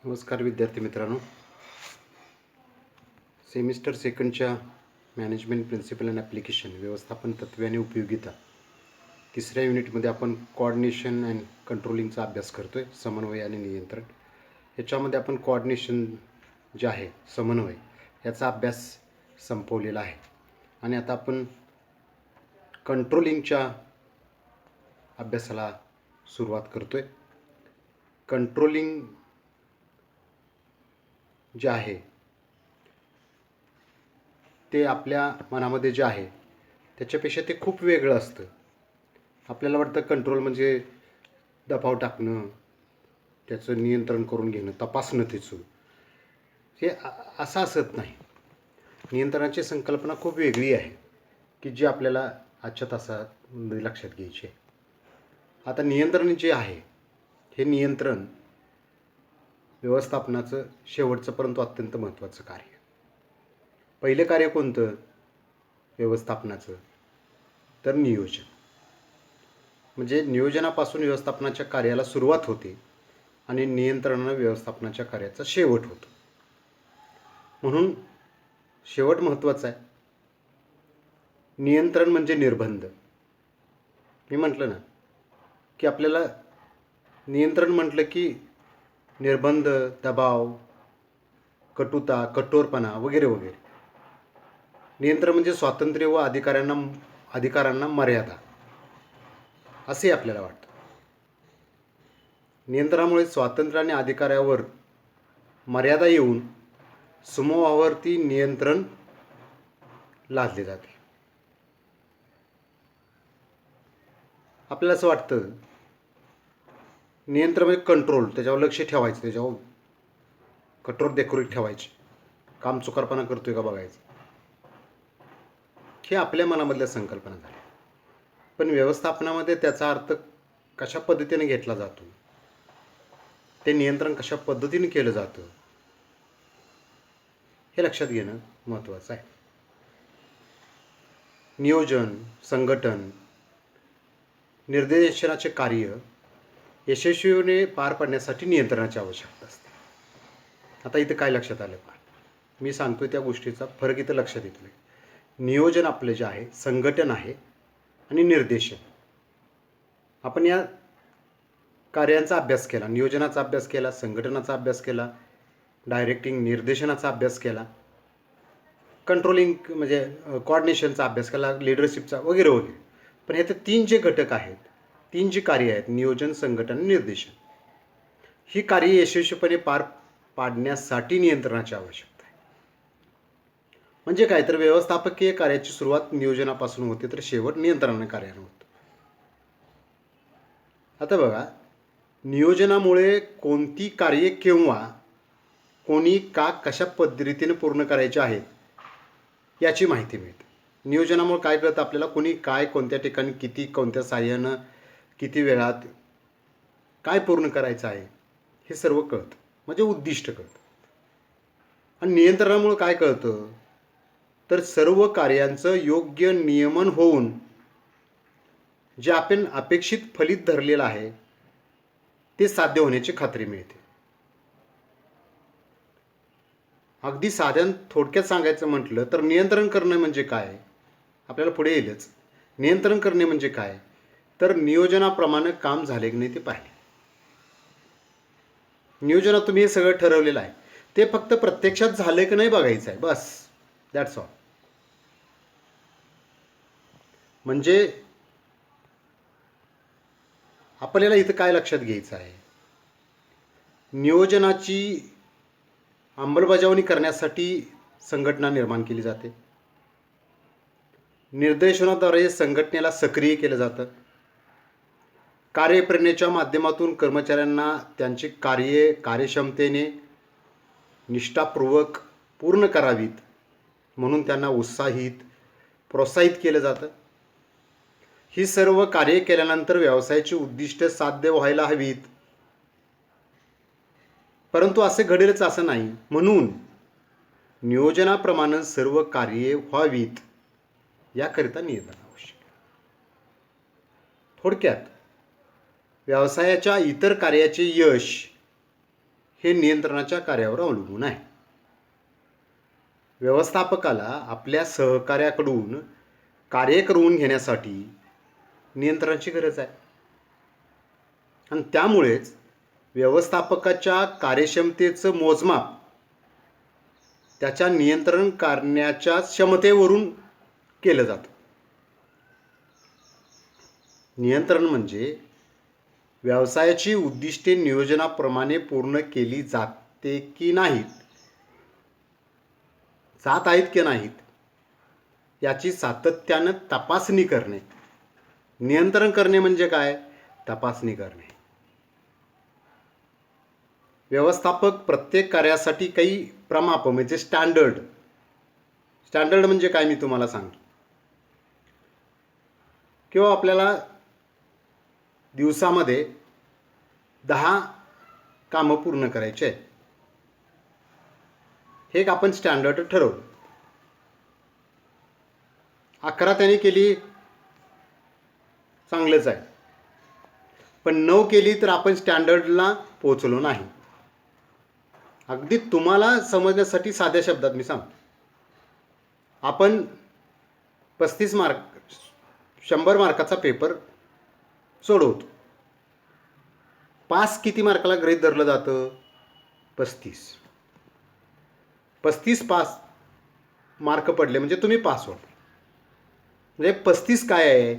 नमस्कार विद्यार्थी मित्रांनो. सेमिस्टर सेकंडच्या मॅनेजमेंट प्रिन्सिपल अँड ॲप्लिकेशन व्यवस्थापन तत्त्वे आणि उपयोगिता तिसऱ्या युनिटमध्ये आपण कोऑर्डिनेशन अँड कंट्रोलिंगचा अभ्यास करतो आहे. समन्वय आणि नियंत्रण. याच्यामध्ये आपण कोऑर्डिनेशन जे आहे, समन्वय, याचा अभ्यास संपवलेला आहे आणि आता आपण कंट्रोलिंगच्या अभ्यासाला सुरुवात करतो आहे. कंट्रोलिंग जे आहे ते आपल्या मनामध्ये जे आहे त्याच्यापेक्षा ते खूप वेगळं असतं. आपल्याला वाटतं कंट्रोल म्हणजे दबाव टाकणं, त्याचं नियंत्रण करून घेणं, तपासणं त्याचं. हे असं असत नाही. नियंत्रणाची संकल्पना खूप वेगळी आहे की जी आपल्याला आजच्या तासामध्ये लक्षात घ्यायची आहे. आता नियंत्रण जे आहे हे नियंत्रण व्यवस्थापनाचं शेवटचं परंतु अत्यंत महत्त्वाचं कार्य. पहिलं कार्य कोणतं व्यवस्थापनाचं? तर नियोजन. म्हणजे नियोजनापासून व्यवस्थापनाच्या कार्याला सुरुवात होते आणि नियंत्रणानं व्यवस्थापनाच्या कार्याचा शेवट होतो. म्हणून शेवट महत्त्वाचा आहे. नियंत्रण म्हणजे निर्बंध. मी म्हटलं ना की आपल्याला नियंत्रण म्हटलं की निर्बंध, दबाव, कटुता, कठोरपणा वगैरे वगैरे. नियंत्रण म्हणजे स्वातंत्र्य व अधिकारांना मर्यादा, असे आपल्याला वाटतं. नियंत्रणामुळे स्वातंत्र्य आणि अधिकारावर मर्यादा येऊन समूहावरती नियंत्रण लादले जाते. आपल्याला असं वाटतं नियंत्रण म्हणजे कंट्रोल, त्याच्यावर लक्ष ठेवायचं, त्याच्यावर कठोर देखरेख ठेवायची, काम चुकारपणा करतोय का बघायचं. हे आपल्या मनामधल्या संकल्पना झाल्या. पण व्यवस्थापनामध्ये त्याचा अर्थ कशा पद्धतीने घेतला जातो, ते नियंत्रण कशा पद्धतीने केलं जातं, हे लक्षात घेणं महत्त्वाचं आहे. नियोजन, संघटन, निर्देशनाचे कार्य यशस्वीपणे पार पाडण्यासाठी नियंत्रणाची आवश्यकता असते. आता इथं काय लक्षात आलं पहा. मी सांगतोय त्या गोष्टीचा फरक इथं लक्षात येतो. नियोजन आपलं जे आहे, संघटन आहे आणि निर्देशन. आपण या कार्यांचा अभ्यास केला, नियोजनाचा अभ्यास केला, संघटनाचा अभ्यास केला, डायरेक्टिंग निर्देशनाचा अभ्यास केला, कंट्रोलिंग म्हणजे कोऑर्डिनेशनचा अभ्यास केला, लिडरशिपचा वगैरे वगैरे. पण हे तर तीन जे घटक आहेत, तीन जी कार्य आहेत, नियोजन, संघटन आणि निर्देशन, ही कार्य यशस्वीपणे पार पाडण्यासाठी नियंत्रणाची आवश्यकता आहे. म्हणजे काय तर व्यवस्थापकीय कार्याची सुरुवात नियोजनापासून होते तर शेवट नियंत्रणाने कार्याने होतो. आता बघा, नियोजनामुळे कोणती कार्ये केव्हा, कोणी, का, कशा पद्धतीने पूर्ण करायची आहेत याची माहिती मिळते. नियोजनामुळे काय कळतं आपल्याला, कोणी काय, कोणत्या ठिकाणी, किती, कोणत्या साह्यानं, किती वेळात काय पूर्ण करायचं आहे हे सर्व कळतं, म्हणजे उद्दिष्ट कळतं. आणि नियंत्रणामुळे काय कळतं तर सर्व कार्यांचं योग्य नियमन होऊन जे आपण अपेक्षित फलित धरलेलं आहे ते साध्य होण्याची खात्री मिळते. अगदी साध्या थोडक्यात सांगायचं म्हटलं तर नियंत्रण करणे म्हणजे काय, आपल्याला पुढे येईलच. नियंत्रण करणे म्हणजे काय तर नियोजनाप्रमाणे काम झाले की नाही ते पाहिले. नियोजनात तुम्ही हे सगळं ठरवलेलं आहे, ते फक्त प्रत्यक्षात झाले की नाही बघायचं आहे, बस, दॅट्स ऑल. म्हणजे आपल्याला इथं काय लक्षात घ्यायचं आहे, नियोजनाची अंमलबजावणी करण्यासाठी संघटना निर्माण केली जाते. निर्देशनाद्वारे संघटनेला सक्रिय केलं जातं. कार्यप्रणालीच्या माध्यमातून कर्मचाऱ्यांना त्यांची कार्ये कार्यक्षमतेने निष्ठापूर्वक पूर्ण करावीत म्हणून त्यांना प्रोत्साहित केलं जातं. ही सर्व कार्ये केल्यानंतर व्यवसायाची उद्दिष्टे साध्य व्हायला हवीत, परंतु असे घडेलच असं नाही. म्हणून नियोजनाप्रमाणे सर्व कार्ये व्हावीत याकरिता नियंत्रण आवश्यक. थोडक्यात व्यवसायाच्या इतर कार्याचे यश हे नियंत्रणाच्या कार्यावर अवलंबून आहे. व्यवस्थापकाला आपल्या सहकार्याकडून कार्य करवून घेण्यासाठी नियंत्रणाची गरज आहे. आणि त्यामुळेच व्यवस्थापकाच्या कार्यक्षमतेचं मोजमाप त्याच्या नियंत्रण करण्याच्या क्षमतेवरून केलं जातं. नियंत्रण म्हणजे व्यवसायाची उद्दिष्टे नियोजनाप्रमाणे पूर्ण केली जाते की नाहीत, जात आहेत की नाहीत याची सातत्यानं तपासणी करणे. नियंत्रण करणे म्हणजे काय? तपासणी करणे. व्यवस्थापक प्रत्येक कार्यासाठी काही प्रमाप म्हणजे स्टँडर्ड म्हणजे काय मी तुम्हाला सांगतो. किंवा आपल्याला दिवसामध्ये 10 कामं पूर्ण करायचे आहेत, हे एक आपण स्टँडर्ड ठरवलं. 11 त्यांनी केली चांगलंच आहे, पण 9 केली तर आपण स्टँडर्डला पोहोचलो नाही. अगदी तुम्हाला समजण्यासाठी साध्या शब्दात मी सांगतो. आपण 35 मार्क 100 मार्काचा पेपर सोडवतो. पास किती मार्काला गृहीत धरलं जातं? 35 पास मार्क पडले म्हणजे तुम्ही पास होता. म्हणजे 35 काय आहे?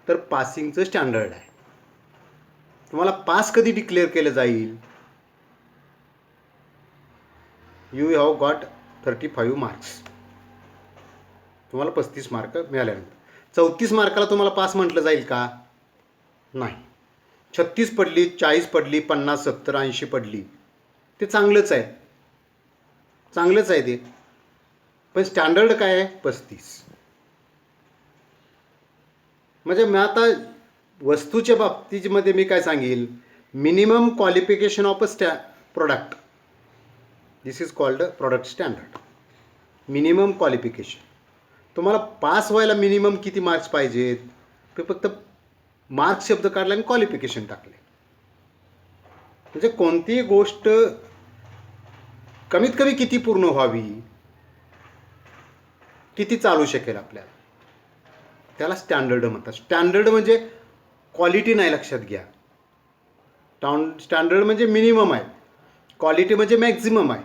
तर पासिंगचं स्टँडर्ड आहे. तुम्हाला पास कधी डिक्लेअर केलं जाईल? You have got 35 marks. तुम्हाला 35 मार्क मिळाल्यानंतर 34 मार्काला तुम्हाला पास म्हटलं जाईल का? नाही. 36 पडली, 40 पडली, 50, 70, 80 पडली, ते चांगलंच आहे, ते. पण स्टँडर्ड काय आहे? 35. म्हणजे मी आता वस्तूच्या बाबतीमध्ये मी काय सांगेल? Minimum qualification of a product. This is called product standard. Minimum qualification. तुम्हाला पास व्हायला मिनिमम किती मार्क्स पाहिजेत? ते फक्त मार्क्स शब्द काढला आणि क्वालिफिकेशन टाकले. म्हणजे कोणतीही गोष्ट कमीत कमी किती पूर्ण व्हावी, किती चालू शकेल आपल्याला, त्याला स्टँडर्ड म्हणतात. स्टँडर्ड म्हणजे क्वालिटी नाही, लक्षात घ्या. स्टँडर्ड म्हणजे मिनिमम आहे, क्वालिटी म्हणजे मॅक्झिमम आहे.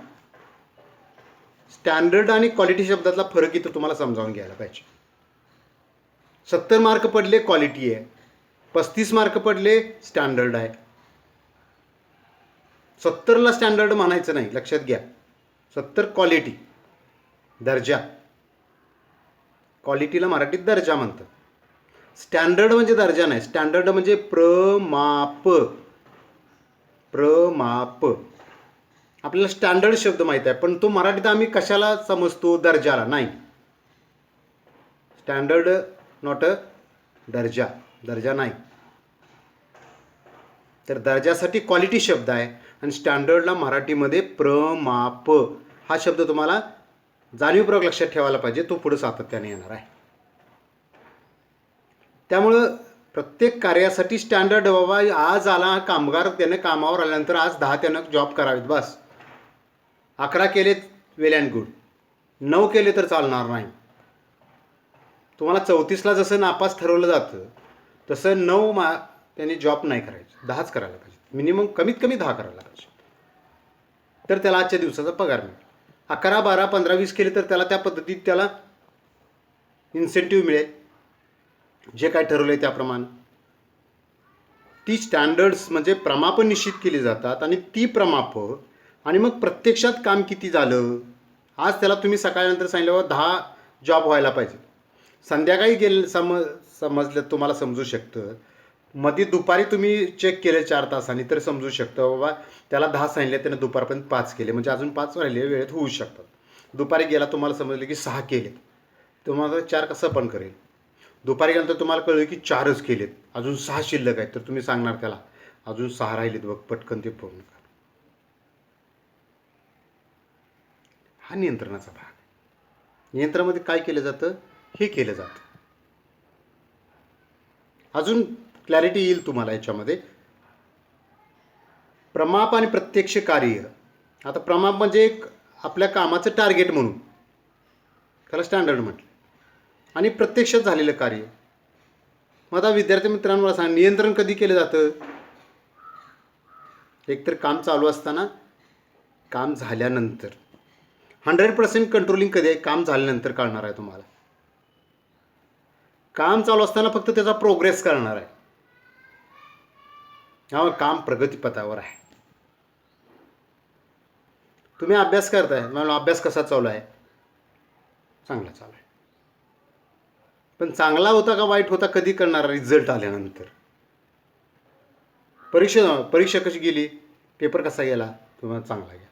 स्टँडर्ड आणि क्वालिटी शब्दातला फरक इथं तुम्हाला समजावून घ्यायला पाहिजे. 70 मार्क पडले क्वालिटी आहे, 35 मार्क पडले स्टँडर्ड आहे. 70ला स्टँडर्ड म्हणायचं नाही, लक्षात घ्या. 70 क्वालिटी, दर्जा. क्वालिटीला मराठीत दर्जा म्हणतात. स्टँडर्ड म्हणजे दर्जा नाही, स्टँडर्ड म्हणजे प्रमाप. आपल्याला स्टँडर्ड शब्द माहीत आहे, पण तो मराठीत आम्ही कशाला समजतो? दर्जाला. नाही, स्टँडर्ड नॉट अ दर्जा नाही. तर दर्जासाठी क्वालिटी शब्द आहे आणि स्टँडर्डला मराठीमध्ये प्रमाप हा शब्द तुम्हाला जाणीवपूर्वक लक्षात ठेवायला पाहिजे. तो पुढे सातत्याने येणार आहे. त्यामुळं प्रत्येक कार्यासाठी स्टँडर्ड. बाबा आज आला कामगार, त्याने कामावर आल्यानंतर आज 10 त्यानं जॉब करावेत, बस. 11 केलेत, वेल अँड गुड. 9 केले तर चालणार नाही. तुम्हाला 34ला जसं नापास ठरवलं जातं तसं 9 त्यांनी जॉब नाही करायचं, 10च करायला पाहिजे. मिनिमम कमीत कमी 10 करायला पाहिजे, तर त्याला आजच्या दिवसाचा पगार मिळेल. 11, 12, 15, 20 केले तर त्याला त्या पद्धतीत त्याला इन्सेंटिव्ह मिळेल, जे काय ठरवलं आहे त्याप्रमाणे. ती स्टँडर्ड्स म्हणजे प्रमाप निश्चित केली जातात आणि ती प्रमाप आणि मग प्रत्यक्षात काम किती झालं. आज त्याला तुम्ही सकाळनंतर सांगितल्यावर 10 जॉब व्हायला पाहिजे, संध्याकाळी गेले समजलं तुम्हाला समजू शकतं. मध्ये दुपारी तुम्ही चेक केले 4 तासांनी तर समजू शकतं बाबा त्याला 10 सांगितले, त्याने दुपारपर्यंत 5 केले, म्हणजे अजून 5 राहिले, वेळेत होऊ शकतात. दुपारी गेला तुम्हाला समजलं की 6 केले, तुम्हाला 4 कसं पण करेल. दुपारी गेल्यानंतर तुम्हाला कळलं की 4च केलेत, अजून 6 शिल्लक आहेत, तर तुम्ही सांगणार त्याला अजून 6 राहिलेत बघ, पटकन ते पूर्ण कर. हा नियंत्रणाचा भाग. नियंत्रणामध्ये काय केलं जातं? हे केलं जातं. अजून क्लॅरिटी येईल तुम्हाला याच्यामध्ये. प्रमाप आणि प्रत्यक्ष कार्य आता प्रमाप म्हणजे एक आपल्या कामाचं टार्गेट म्हणून त्याला स्टँडर्ड म्हटलं, आणि प्रत्यक्षात झालेलं कार्य. मग आता विद्यार्थी मित्रांनो मला सांग, नियंत्रण कधी केलं जातं? एकतर काम चालू असताना, काम झाल्यानंतर. 100% कंट्रोलिंग कधी आहे? काम झाल्यानंतर कळणार आहे तुम्हाला. काम चालू असताना फक्त त्याचा प्रोग्रेस कळणार आहे, हा काम प्रगतीपथावर आहे. तुम्ही अभ्यास करताय, मला अभ्यास कसा चालू आहे? चांगला चालू आहे. पण चांगला होता का वाईट होता कधी कळणार? रिझल्ट आल्यानंतर. परीक्षा कशी गेली, पेपर कसा गेला, तुम्हाला चांगला गेला.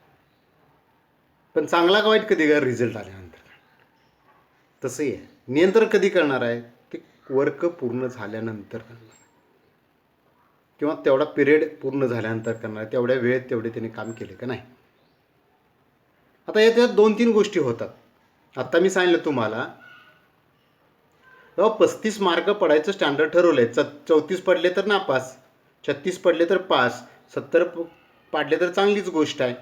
पण चांगला का वाईट कधी गेला? रिझल्ट आल्यानंतर. तसंही आहे, नियंत्रण कधी करणार आहे? ते वर्क पूर्ण झाल्यानंतर करणार, किंवा तेवढा पिरियड पूर्ण झाल्यानंतर करणार, तेवढ्या वेळेत तेवढे त्याने काम केले का नाही. आता याच्यात 2-3 गोष्टी होतात. आत्ता मी सांगितलं तुम्हाला, तेव्हा 35 मार्क पडायचं स्टँडर्ड ठरवलं आहे. 34 पडले तर नापास, 36 पडले तर पास, 70 पाडले तर चांगलीच गोष्ट आहे.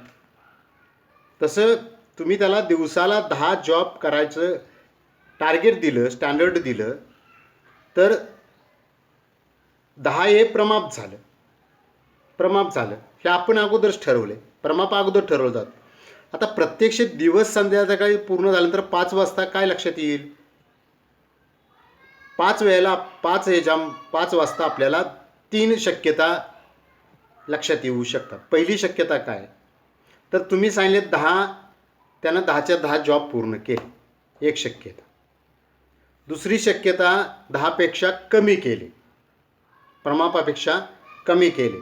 तसं तुम्ही त्याला दिवसाला 10 जॉब करायचं टार्गेट दिलं, स्टँडर्ड दिलं, तर 10 हे प्रमाप झालं. हे आपण अगोदरच ठरवले, प्रमाप अगोदर ठरवलं जातं. आता प्रत्यक्ष दिवस संध्याकाळी पूर्ण झाल्यानंतर 5 वाजता काय लक्षात येईल? 5 वाजता आपल्याला 3 शक्यता लक्षात येऊ शकतात. पहिली शक्यता काय? तर तुम्ही सांगितले 10, त्यानं 10च्या 10 जॉब पूर्ण केले, एक शक्यता. दुसरी शक्यता 10पेक्षा कमी केले, प्रमापापेक्षा कमी केले.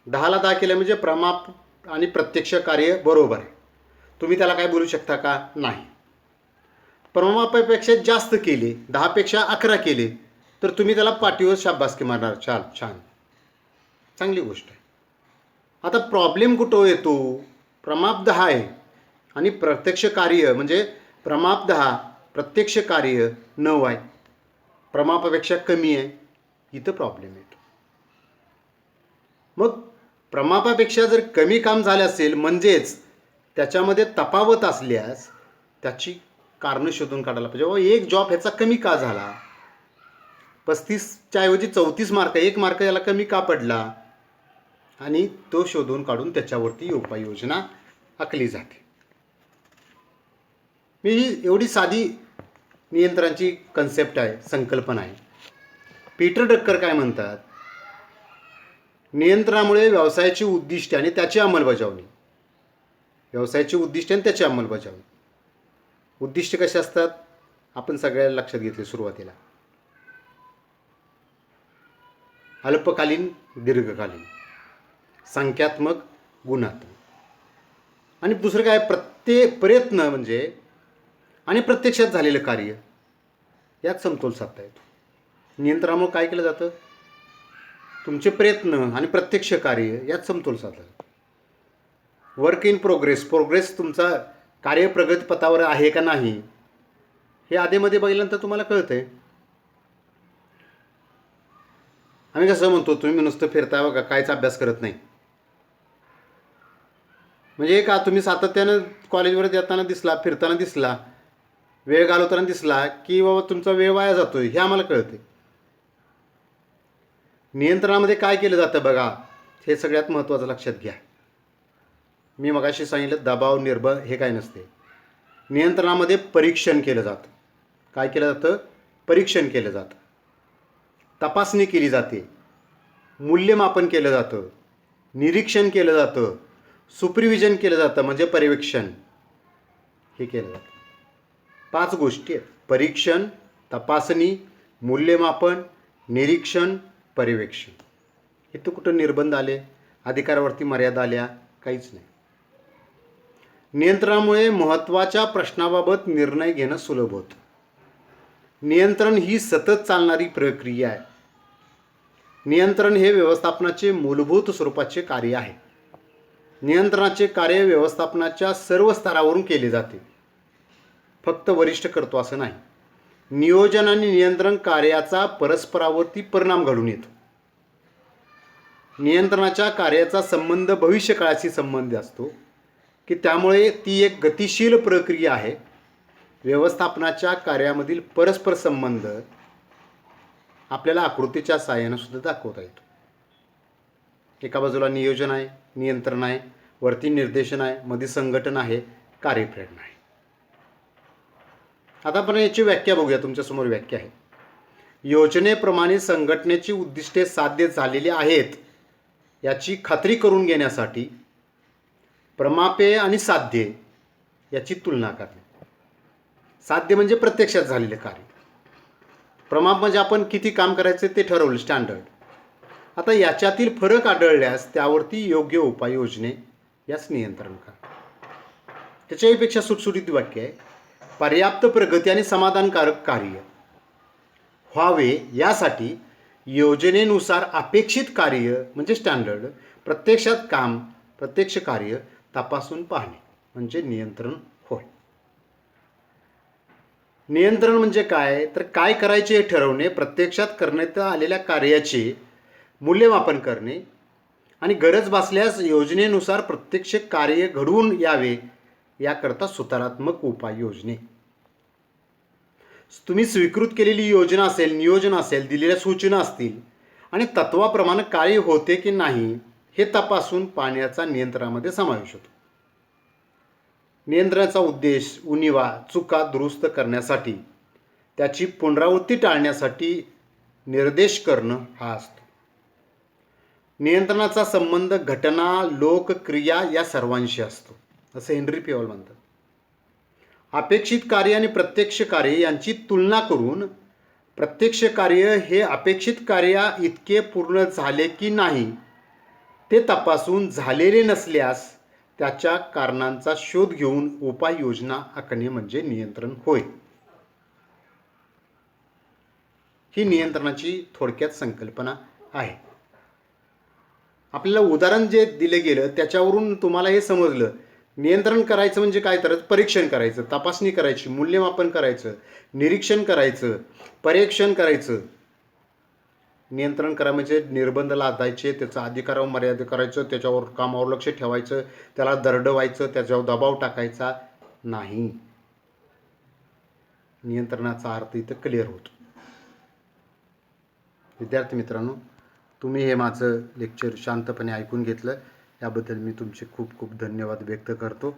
10ला 10 केले म्हणजे प्रमाप आणि प्रत्यक्ष कार्य बरोबर आहे. तुम्ही त्याला काय बोलू शकता का? नाही. प्रमापापेक्षा जास्त केले, 10पेक्षा 11 केले, तर तुम्ही त्याला पाठीवर शाबासकी मारणार, छान, चांगली गोष्ट आहे. आता प्रॉब्लेम कुठं येतो? प्रमाप 10 आहे आणि प्रत्यक्ष कार्य म्हणजे प्रमाप 10, प्रत्यक्ष कार्य 9 आहे, प्रमापापेक्षा कमी आहे, इथं प्रॉब्लेम येतो. मग प्रमापापेक्षा जर कमी काम झाले असेल, म्हणजेच त्याच्यामध्ये तफावत असल्यास त्याची कारणं शोधून काढायला पाहिजे. बाबा एक जॉब ह्याचा कमी का झाला? 35च्या ऐवजी 34 मार्क, 1 मार्क याला कमी का पडला? आणि तो शोधून काढून त्याच्यावरती उपाययोजना आखली जाते. ही एवढी साधी नियंत्रणाची कन्सेप्ट आहे, संकल्पना आहे. पीटर ड्रकर काय म्हणतात? नियंत्रणामुळे व्यवसायाची उद्दिष्टे आणि त्याची अंमलबजावणी. व्यवसायाची उद्दिष्टे आणि त्याची अंमलबजावणी. उद्दिष्ट कसे असतात? आपण सगळ्याला लक्षात घेतले सुरुवातीला. अल्पकालीन, दीर्घकालीन, संख्यात्मक, गुणात्मक. आणि दुसरं काय? प्रयत्न म्हणजे आणि प्रत्यक्षात झालेलं कार्य, यात समतोल साधता येतो. नियंत्रणामुळे काय केलं जातं? तुमचे प्रयत्न आणि प्रत्यक्ष कार्य यात समतोल साधला जातो. वर्क इन प्रोग्रेस तुमचा कार्य प्रगतीपथावर आहे का नाही हे आधीमध्ये बघितल्यानंतर तुम्हाला कळतंय. आम्ही कसं म्हणतो, तुम्ही नुसतं फिरता बघा, कायच अभ्यास करत नाही. म्हणजे का तुम्ही सातत्यानं कॉलेजवर येताना दिसला, फिरताना दिसला, वेळ घालवताना दिसला की बाबा तुमचा वेळ वाया जातोय, हे आम्हाला कळते. नियंत्रणामध्ये काय केलं जातं बघा, हे सगळ्यात महत्त्वाचं लक्षात घ्या. मी मगाशी सांगितलं दबाव, निर्बळ हे काय नसते. नियंत्रणामध्ये परीक्षण केलं जातं. काय केलं जातं? परीक्षण केलं जातं, तपासणी केली जाते, मूल्यमापन केलं जातं, निरीक्षण केलं जातं, सुपरविजन केलं जातं म्हणजे पर्यवेक्षण हे केलं जातं. 5 गोष्टी आहेत: परीक्षण, तपासणी, मूल्यमापन, निरीक्षण, पर्यवेक्षण. इथं कुठं निर्बंध आले, अधिकारावरती मर्यादा आल्या? काहीच नाही. नियंत्रणामुळे महत्त्वाच्या प्रश्नाबाबत निर्णय घेणं सुलभ होतं. नियंत्रण ही सतत चालणारी प्रक्रिया आहे. नियंत्रण हे व्यवस्थापनाचे मूलभूत स्वरूपाचे कार्य आहे. नियंत्रणाचे कार्य व्यवस्थापनाच्या सर्व स्तरावरून केले जाते, फक्त वरिष्ठ करतो असं नाही. नियोजन आणि नियंत्रण कार्याचा परस्परावरती परिणाम घडून येतो. नियंत्रणाच्या कार्याचा संबंध भविष्यकाळाशी संबंध असतो. की त्यामुळे ती एक गतिशील प्रक्रिया आहे. व्यवस्थापनाच्या कार्यामधील परस्पर संबंध आपल्याला आकृतीच्या साहाय्याने सुद्धा दाखवता येतो. एका बाजूला नियोजन आहे, नियंत्रण आहे, वरती निर्देशन आहे, मध्ये संघटन आहे, कार्यप्रेरणा आहे. आता आपण याची व्याख्या बघूया. तुमच्यासमोर व्याख्या आहे. योजनेप्रमाणे संघटनेची उद्दिष्टे साध्य झालेली आहेत याची खात्री करून घेण्यासाठी प्रमापेय आणि साध्य याची तुलना करणे. साध्य म्हणजे प्रत्यक्षात झालेले कार्य, प्रमाप म्हणजे आपण किती काम करायचे ते ठरवलं, स्टँडर्ड. आता याच्यातील फरक आढळल्यास त्यावरती योग्य उपाययोजने यास नियंत्रण करा. त्याच्यापेक्षा सुटसुटीत वाक्य आहे, पर्याप्त प्रगती आणि समाधानकारक कार्य व्हावे यासाठी योजनेनुसार अपेक्षित कार्य म्हणजे स्टँडर्ड, प्रत्यक्ष कार्य तपासून पाहणे म्हणजे नियंत्रण होय. नियंत्रण म्हणजे काय, तर काय करायचे हे ठरवणे, प्रत्यक्षात करण्यात आलेल्या कार्याचे मूल्यमापन करणे आणि गरज भासल्यास योजनेनुसार प्रत्यक्ष कार्य घडवून यावे याकरता सुधारात्मक उपाययोजने. तुम्ही स्वीकृत केलेली योजना असेल, नियोजन असेल, दिलेल्या सूचना असतील आणि तत्वाप्रमाणे कार्य होते की नाही हे तपासून पाहण्याचा नियंत्रणामध्ये समावेश होतो. नियंत्रणाचा उद्देश उणिवा, चुका दुरुस्त करण्यासाठी, त्याची पुनरावृत्ती टाळण्यासाठी निर्देश करणं हा असतो. नियंत्रणाचा संबंध घटना, लोक, क्रिया या सर्वांशी असतो असं हेनरी पिओल म्हणतात. अपेक्षित कार्य आणि प्रत्यक्ष कार्य यांची तुलना करून प्रत्यक्ष कार्य हे अपेक्षित कार्या इतके पूर्ण झाले की नाही ते तपासून झालेले नसल्यास त्याच्या कारणांचा शोध घेऊन उपाययोजना आखणे म्हणजे नियंत्रण होय. ही नियंत्रणाची थोडक्यात संकल्पना आहे. आपल्याला उदाहरण जे दिले गेलं त्याच्यावरून तुम्हाला हे समजलं, नियंत्रण करायचं म्हणजे काय, तर परीक्षण करायचं, तपासणी करायची, मूल्यमापन करायचं, निरीक्षण करायचं, परीक्षण करायचं. नियंत्रण करा म्हणजे निर्बंध लादायचे, त्याचा अधिकारावर मर्यादा करायचं, त्याच्यावर कामावर लक्ष ठेवायचं, त्याला दरडवायचं, त्याच्यावर दबाव टाकायचा नाही. नियंत्रणाचा अर्थ इथं क्लिअर होतो. विद्यार्थी मित्रांनो, तुम्ही हे माझं लेक्चर शांतपणे ऐकून घेतलं याबद्दल मी तुमचे खूप खूप धन्यवाद व्यक्त करतो.